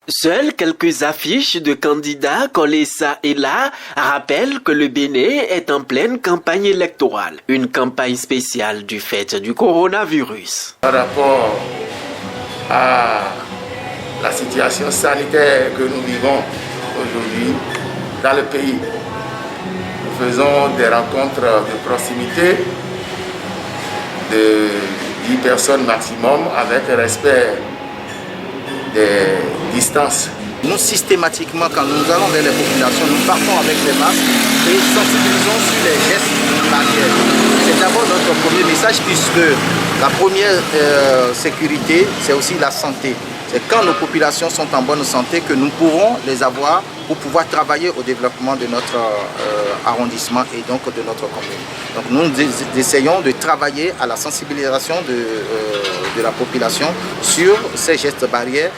Seules quelques affiches de candidats collées ça et là rappellent que le Bénin est en pleine campagne électorale. Une campagne spéciale du fait du coronavirus. Par rapport à la situation sanitaire que nous vivons aujourd'hui dans le pays, nous faisons des rencontres de proximité de 10 personnes maximum avec respect des distances. Nous, systématiquement, quand nous allons vers les populations, nous partons avec les masques et sensibilisons sur les gestes barrières. C'est d'abord notre premier message puisque la première sécurité, c'est aussi la santé. C'est quand nos populations sont en bonne santé que nous pourrons les avoir pour pouvoir travailler au développement de notre arrondissement et donc de notre commune. Donc nous essayons de travailler à la sensibilisation de la population sur ces gestes barrières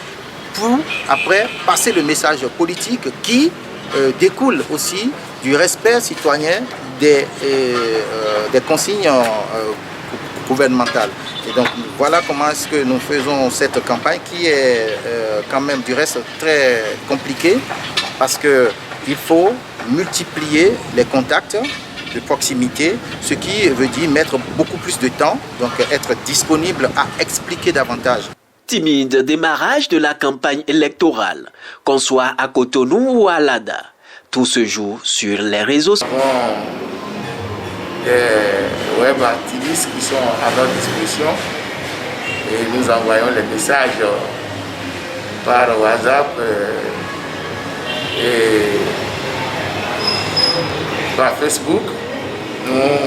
pour après passer le message politique qui découle aussi du respect citoyen des consignes gouvernementales. Et donc voilà comment est-ce que nous faisons cette campagne qui est quand même du reste très compliquée parce qu'il faut multiplier les contacts de proximité, ce qui veut dire mettre beaucoup plus de temps, donc être disponible à expliquer davantage. Timide démarrage de la campagne électorale, qu'on soit à Cotonou ou à Lada. Tout se joue sur les réseaux sociaux. Des web activistes qui sont à notre disposition et nous envoyons les messages par WhatsApp et par Facebook. Nous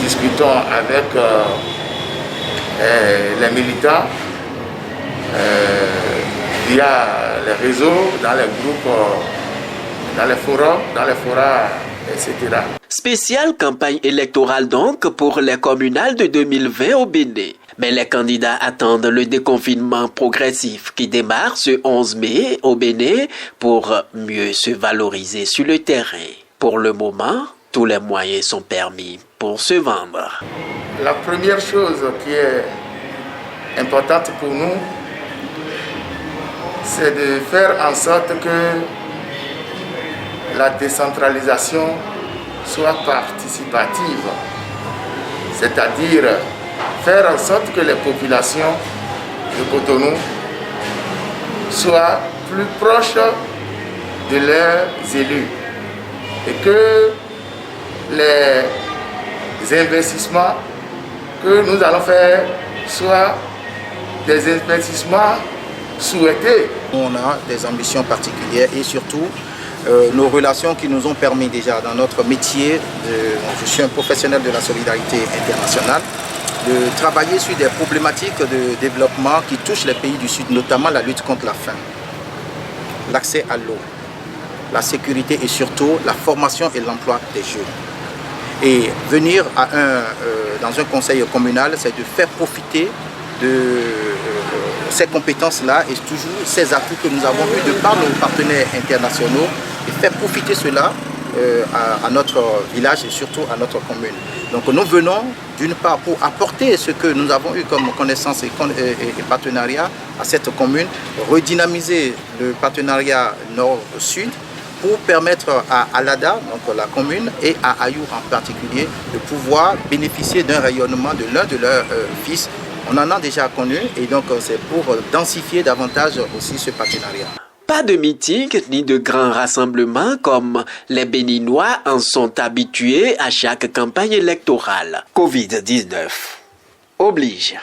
discutons avec les militants via les réseaux, dans les groupes, dans les forums, etc. Spéciale campagne électorale donc pour les communales de 2020 au Bénin. Mais les candidats attendent le déconfinement progressif qui démarre ce 11 mai au Bénin pour mieux se valoriser sur le terrain. Pour le moment, tous les moyens sont permis pour se vendre. La première chose qui est importante pour nous, c'est de faire en sorte que la décentralisation soit participative, c'est-à-dire faire en sorte que les populations de Cotonou soient plus proches de leurs élus et que les investissements que nous allons faire soient des investissements souhaités. On a des ambitions particulières et surtout nos relations qui nous ont permis déjà dans notre métier, je suis un professionnel de la solidarité internationale, de travailler sur des problématiques de développement qui touchent les pays du Sud, notamment la lutte contre la faim, l'accès à l'eau, la sécurité et surtout la formation et l'emploi des jeunes. Et venir dans un conseil communal, c'est de faire profiter de ces compétences-là et toujours ces atouts que nous avons eus de par nos partenaires internationaux et faire profiter cela à notre village et surtout à notre commune. Donc nous venons d'une part pour apporter ce que nous avons eu comme connaissance et partenariat à cette commune, redynamiser le partenariat nord-sud pour permettre à Alada, donc la commune, et à Ayou en particulier, de pouvoir bénéficier d'un rayonnement de l'un de leurs fils. On en a déjà connu et donc c'est pour densifier davantage aussi ce partenariat. Pas de meeting ni de grands rassemblements comme les Béninois en sont habitués à chaque campagne électorale. Covid-19 oblige.